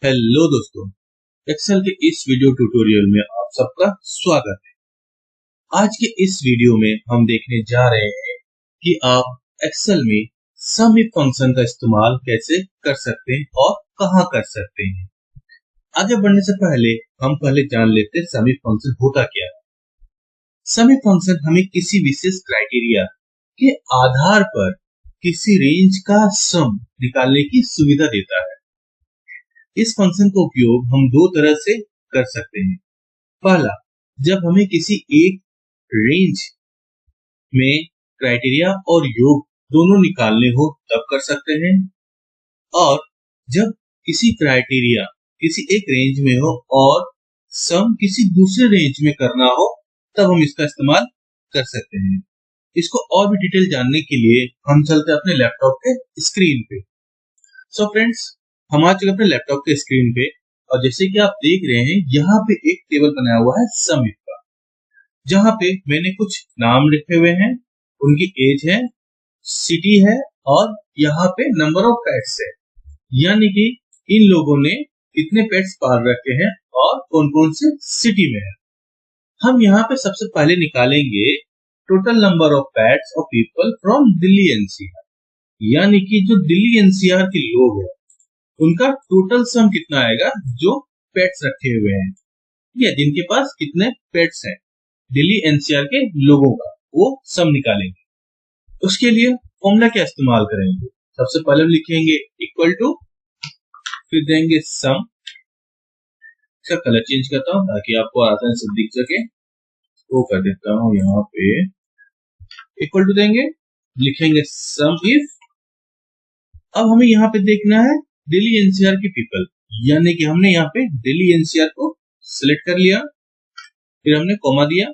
Hello दोस्तों, Excel के इस वीडियो ट्यूटोरियल में आप सबका स्वागत है। आज के इस वीडियो में हम देखने जा रहे हैं कि आप एक्सेल में सम इफ फंक्शन का इस्तेमाल कैसे कर सकते हैं और कहां कर सकते हैं। आगे बढ़ने से पहले हम जान लेते हैं सम इफ फंक्शन होता क्या है। सम इफ फंक्शन हमें किसी विशेष क्राइटेरिया के आधार पर किसी रेंज का सम निकालने की सुविधा देता है। इस फंक्शन का उपयोग हम दो तरह से कर सकते हैं। पहला, जब हमें किसी एक रेंज में क्राइटेरिया और योग दोनों निकालने हो तब कर सकते हैं, और जब किसी क्राइटेरिया किसी एक रेंज में हो और सम किसी दूसरे रेंज में करना हो तब हम इसका इस्तेमाल कर सकते हैं। इसको और भी डिटेल जानने के लिए हम चलते हैं अपने लैपटॉप के स्क्रीन पे। सो फ्रेंड्स, हम आ चुके अपने लैपटॉप के स्क्रीन पे, और जैसे कि आप देख रहे हैं यहाँ पे एक टेबल बनाया हुआ है सम इफ का, जहाँ पे मैंने कुछ नाम लिखे हुए हैं, उनकी एज है, सिटी है, और यहाँ पे नंबर ऑफ पेट्स है, यानी कि इन लोगों ने कितने पेट्स पाल रखे हैं और कौन कौन से सिटी में है। हम यहाँ पे सबसे पहले निकालेंगे टोटल नंबर ऑफ पेट्स और पीपल फ्रॉम दिल्ली एनसीआर, यानी कि जो दिल्ली एनसीआर के लोग हैं उनका टोटल सम कितना आएगा जो पेट्स रखे हुए हैं, या जिनके पास कितने पेट्स हैं दिल्ली एनसीआर के लोगों का, वो सम निकालेंगे। उसके लिए फॉर्मूला क्या इस्तेमाल करेंगे? सबसे पहले हम लिखेंगे इक्वल टू, फिर देंगे सम। इसका कलर चेंज करता हूं ताकि आपको आसानी से दिख सके, वो कर देता हूं। यहाँ पे इक्वल टू देंगे, लिखेंगे सम इफ। अब हमें यहाँ पे देखना है दिल्ली एनसीआर के पीपल, यानी कि हमने यहाँ पे दिल्ली एनसीआर को सिलेक्ट कर लिया, फिर हमने कॉमा दिया।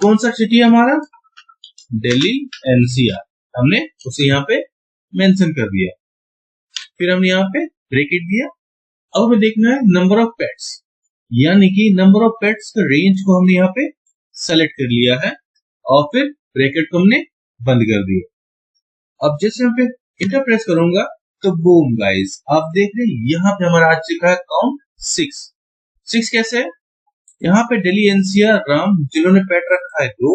कौन सा सिटी है हमारा? दिल्ली एनसीआर, हमने उसे यहाँ पे मेंशन कर दिया। फिर हमने यहाँ पे ब्रैकेट दिया। अब हमें देखना है नंबर ऑफ पेट्स, यानी कि नंबर ऑफ पेट्स का रेंज को हमने यहाँ पे सेलेक्ट कर लिया है, और फिर ब्रैकेट को हमने बंद कर दिया। अब जैसे यहाँ पे इंटर प्रेस करूंगा तो बूम गाइस, आप देख रहे हैं यहाँ पे हमारा आ चुका है काउंट 6। कैसे है? यहाँ पे दिल्ली एनसीआर राम जिन्होंने पेट रखा है 2,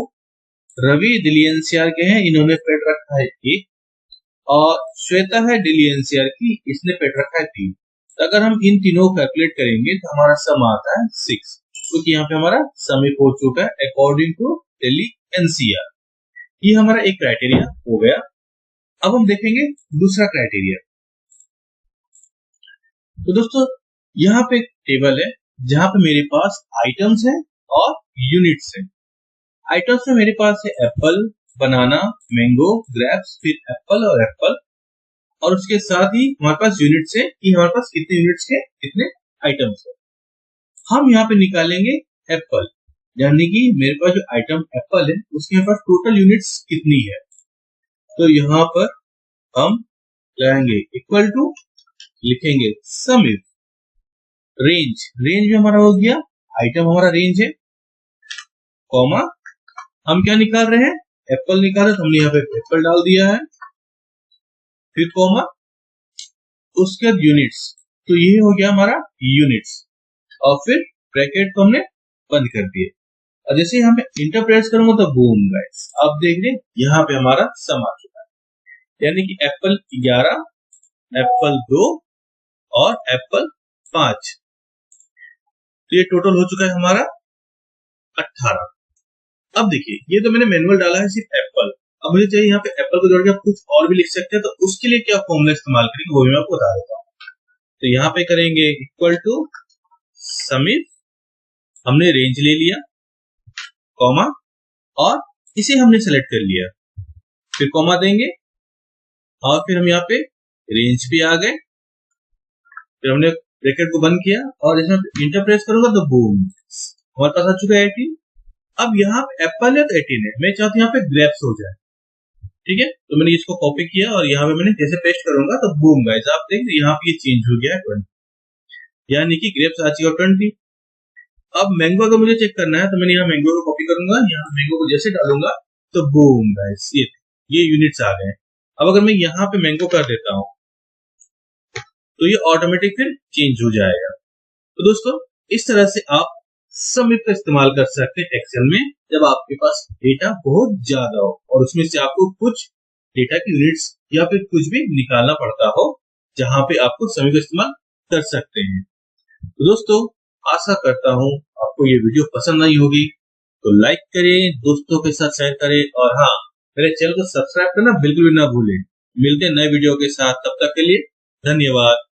रवि दिल्ली एनसीआर के हैं, इन्होंने पेट रखा है 1, और श्वेता है दिल्ली एनसीआर की, इसने पेट रखा है 3। तो अगर हम इन तीनों को कैलकुलेट करेंगे तो हमारा सम आता है 6, क्योंकि यहाँ पे हमारा सम हो चुका है अकॉर्डिंग टू दिल्ली एनसीआर। ये हमारा एक क्राइटेरिया हो गया। अब हम देखेंगे दूसरा क्राइटेरिया। तो दोस्तों, यहाँ पे एक टेबल है जहां पे मेरे पास आइटम्स हैं और यूनिट्स हैं। आइटम्स में मेरे पास है एप्पल, बनाना, मैंगो, ग्रेप्स, फिर एप्पल और एप्पल, और उसके साथ ही हमारे पास यूनिट्स है कि हमारे पास कितने यूनिट्स के कितने आइटम्स है। हम यहाँ पे निकालेंगे एप्पल, यानी कि मेरे पास जो आइटम एप्पल है उसके पास टोटल यूनिट्स कितनी है। तो यहाँ पर हम लगाएंगे इक्वल टू, लिखेंगे सम इफ रेंज भी हमारा हो गया, आइटम हमारा रेंज है, कॉमा हम क्या निकाल रहे हैं? एप्पल निकाल रहे हैं, तो हमने यहाँ पे एप्पल डाल दिया है, फिर कॉमा, उसके बाद यूनिट्स, तो ये हो गया हमारा यूनिट्स, और फिर ब्रैकेट को हमने बंद कर दिया। और जैसे यहाँ पे इंटर प्रेस करूंगा तो बूम गाइस, आप देख रहे हैं यहाँ पे हमारा सम आ चुका है, यानी कि एप्पल 11, एप्पल 2 और एप्पल 5, तो ये टोटल हो चुका है हमारा 18। अब देखिए, ये तो मैंने मैनुअल डाला है सिर्फ एप्पल, अब मुझे चाहिए यहाँ पे एप्पल को जोड़ के आप कुछ और भी लिख सकते हैं, तो उसके लिए क्या फॉर्मूला इस्तेमाल करेंगे वो भी मैं आपको बता देता हूँ। तो यहाँ पे करेंगे इक्वल टू सम इफ, हमने रेंज ले लिया, कॉमा, और इसे हमने सेलेक्ट कर लिया, फिर कॉमा देंगे, और फिर हम यहाँ पे रेंज पे आ गए, फिर हमने ब्रैकेट को बंद किया, और जैसे इंटर प्रेस करूंगा तो बूम, हमारे पास आ चुका है 18। अब यहाँ पे एप्पल है तो 18 है, मैं चाहता हूँ यहाँ पे ग्रेप्स हो जाए, ठीक है। तो मैंने इसको कॉपी किया और यहाँ पे मैंने जैसे पेस्ट करूंगा तो बूम गाइस, आप देख यहाँ पे ये चेंज हो गया है 20, यानी कि ग्रेप्स आ चुका 20। अब मैंगो अगर मुझे चेक करना है तो मैंने यहाँ मैंगो को कॉपी करूंगा, यहाँ मैंगो को जैसे डालूंगा तो बूम गाइस, ये यूनिट्स आ गए। अब अगर मैं यहाँ पे मैंगो कर देता हूँ तो ये ऑटोमेटिक फिर चेंज हो जाएगा। तो दोस्तों इस तरह से आप समिट का इस्तेमाल कर सकते हैं एक्सेल में, जब आपके पास डेटा बहुत ज्यादा हो और उसमें से आपको कुछ डेटा की यूनिट्स या फिर कुछ भी निकालना पड़ता हो, जहां पे आपको समिट का इस्तेमाल कर सकते हैं। तो दोस्तों आशा करता हूं आपको ये वीडियो पसंद आई होगी, तो लाइक करें, दोस्तों के साथ शेयर करें और हाँ, मेरे चैनल को सब्सक्राइब करना बिल्कुल भी ना भूलें। मिलते हैं नए वीडियो के साथ, तब तक के लिए धन्यवाद।